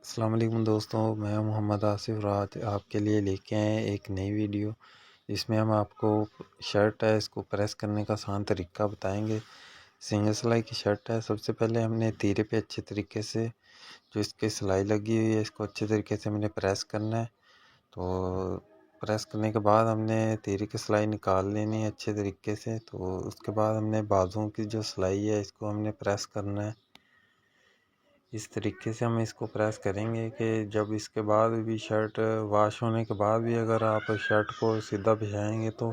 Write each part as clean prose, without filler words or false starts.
अस्सलाम वालेकुम दोस्तों, मैं मोहम्मद आसिफ रात आपके लिए लेके आए एक नई वीडियो। इसमें हम आपको शर्ट है इसको प्रेस करने का आसान तरीका बताएंगे। सिंगल सिलाई की शर्ट है। सबसे पहले हमने तीरे पे अच्छे तरीके से जो इसकी सिलाई लगी हुई है इसको अच्छे तरीके से हमने प्रेस करना है। तो प्रेस करने के बाद हमने तीरे की सिलाई निकाल लेनी है अच्छे तरीके से। तो उसके बाद हमने बाजुओं की जो सिलाई है इसको हमने प्रेस करना है। इस तरीके से हम इसको प्रेस करेंगे कि जब इसके बाद भी शर्ट वॉश होने के बाद भी अगर आप शर्ट को सीधा बिछाएंगे तो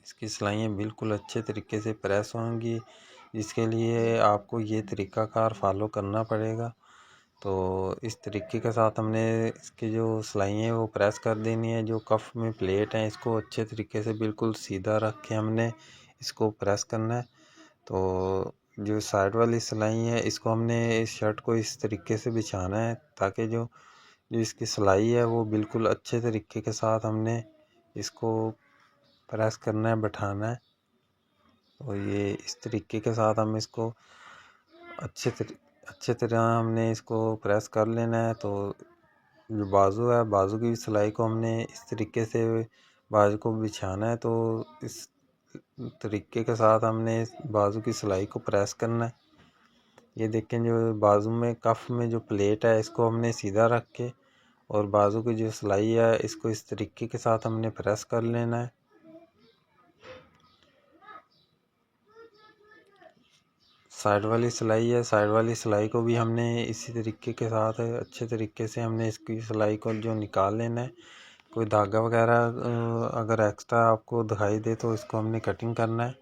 इसकी सिलाइयाँ बिल्कुल अच्छे तरीके से प्रेस होंगी। जिसके लिए आपको ये तरीक़ाकार फॉलो करना पड़ेगा। तो इस तरीके के साथ हमने इसकी जो सिलाइयाँ हैं वो प्रेस कर देनी है। जो कफ में प्लेट है इसको अच्छे तरीके से बिल्कुल सीधा रख के हमने इसको प्रेस करना है। तो जो साइड वाली सिलाई है इसको हमने इस शर्ट को इस तरीके से बिछाना है ताकि जो जो इसकी सिलाई है वो बिल्कुल अच्छे तरीके के साथ हमने इसको प्रेस करना है, बैठाना है। तो ये इस तरीके के साथ हम इसको अच्छे तरह हमने इसको प्रेस कर लेना है। तो जो बाजू है बाजू की सिलाई को हमने इस तरीके से बाजू को बिछाना है। तो इस तरीके के साथ हमने इस बाजू की सिलाई को प्रेस करना है। ये देखें जो बाजू में कफ में जो प्लेट है इसको हमने सीधा रख के और बाजू की जो सिलाई है इसको इस तरीके के साथ हमने प्रेस कर लेना है। साइड वाली सिलाई है, साइड वाली सिलाई को भी हमने इसी तरीके के साथ अच्छे तरीके से हमने इसकी सिलाई को जो निकाल लेना है। कोई धागा वगैरह अगर एक्स्ट्रा आपको दिखाई दे तो इसको हमने कटिंग करना है।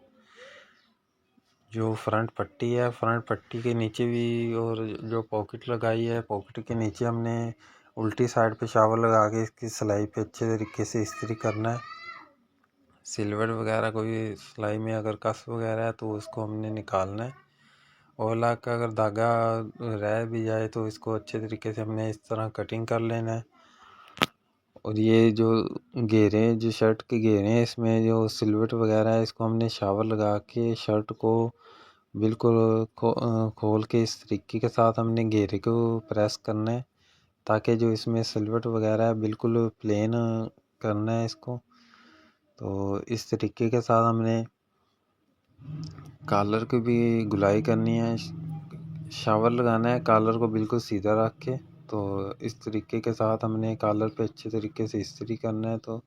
जो फ्रंट पट्टी है फ्रंट पट्टी के नीचे भी और जो पॉकेट लगाई है पॉकेट के नीचे हमने उल्टी साइड पे शावर लगा के इसकी सिलाई पे अच्छे तरीके से इस्त्री करना है। सिलवट वगैरह कोई सिलाई में अगर कस वगैरह है तो उसको हमने निकालना है। ओला का अगर धागा रह भी जाए तो इसको अच्छे तरीके से हमने इस तरह कटिंग कर लेना है। और ये जो घेरे जो शर्ट के घेरे हैं इसमें जो सिलवट वगैरह है इसको हमने शावर लगा के शर्ट को बिल्कुल खोल के इस तरीके के साथ हमने घेरे को प्रेस करना है ताकि जो इसमें सिलवट वगैरह है बिल्कुल प्लेन करना है इसको। तो इस तरीके के साथ हमने कॉलर की भी गुलाई करनी है। शावर लगाना है कॉलर को बिल्कुल सीधा रख के। तो इस तरीके के साथ हमने कॉलर पे अच्छे तरीके से इस्त्री करना है। तो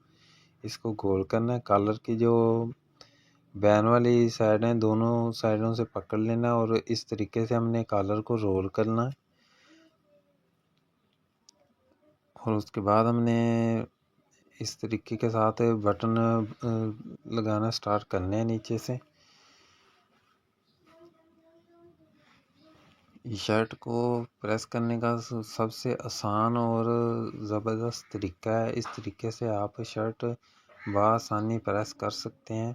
इसको गोल करना है। कॉलर की जो बैन वाली साइड है दोनों साइडों से पकड़ लेना है और इस तरीके से हमने कॉलर को रोल करना है। और उसके बाद हमने इस तरीके के साथ बटन लगाना स्टार्ट करने हैं नीचे से। शर्ट को प्रेस करने का सबसे आसान और ज़बरदस्त तरीका है। इस तरीके से आप शर्ट बआसानी प्रेस कर सकते हैं।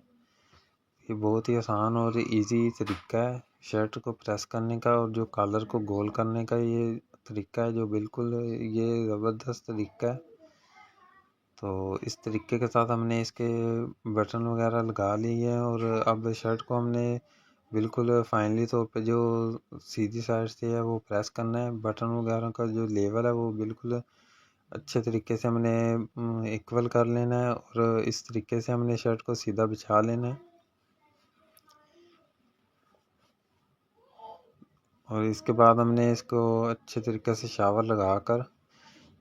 ये बहुत ही आसान और इजी तरीका है शर्ट को प्रेस करने का। और जो कॉलर को गोल करने का ये तरीका है जो बिल्कुल ये ज़बरदस्त तरीका है। तो इस तरीके के साथ हमने इसके बटन वगैरह लगा लिए हैं और अब शर्ट को हमने बिल्कुल फाइनली तौर पे जो सीधी साइड से है वो प्रेस करना है। बटन वगैरह का जो लेवल है वो बिल्कुल अच्छे तरीके से हमने इक्वल कर लेना है और इस तरीके से हमने शर्ट को सीधा बिछा लेना है। और इसके बाद हमने इसको अच्छे तरीके से शावर लगा कर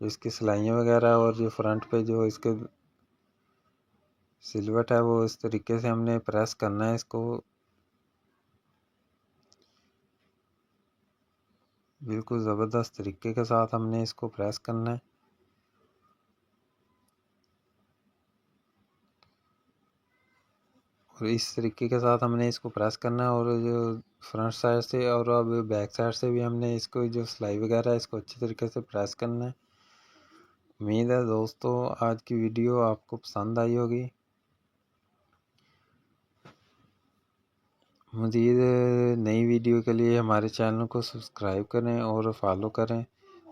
जो इसकी सिलाइयाँ वगैरह और जो फ्रंट पे जो इसके सिलवट है वो इस तरीके से हमने प्रेस करना है। इसको बिल्कुल ज़बरदस्त तरीके के साथ हमने इसको प्रेस करना है। और इस तरीके के साथ हमने इसको प्रेस करना है। और जो फ्रंट साइड से और अब बैक साइड से भी हमने इसको जो सिलाई वगैरह है इसको अच्छे तरीके से प्रेस करना है। उम्मीद है दोस्तों आज की वीडियो आपको पसंद आई होगी। मज़ीद नई वीडियो के लिए हमारे चैनल को सब्सक्राइब करें और फॉलो करें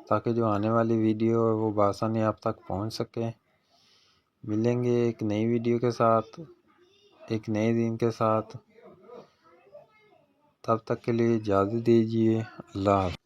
ताकि जो आने वाली वीडियो है वो बआसानी आप तक पहुंच सके। मिलेंगे एक नई वीडियो के साथ एक नए दिन के साथ। तब तक के लिए इजाज़त दीजिए। अल्लाह हाफ़िज़।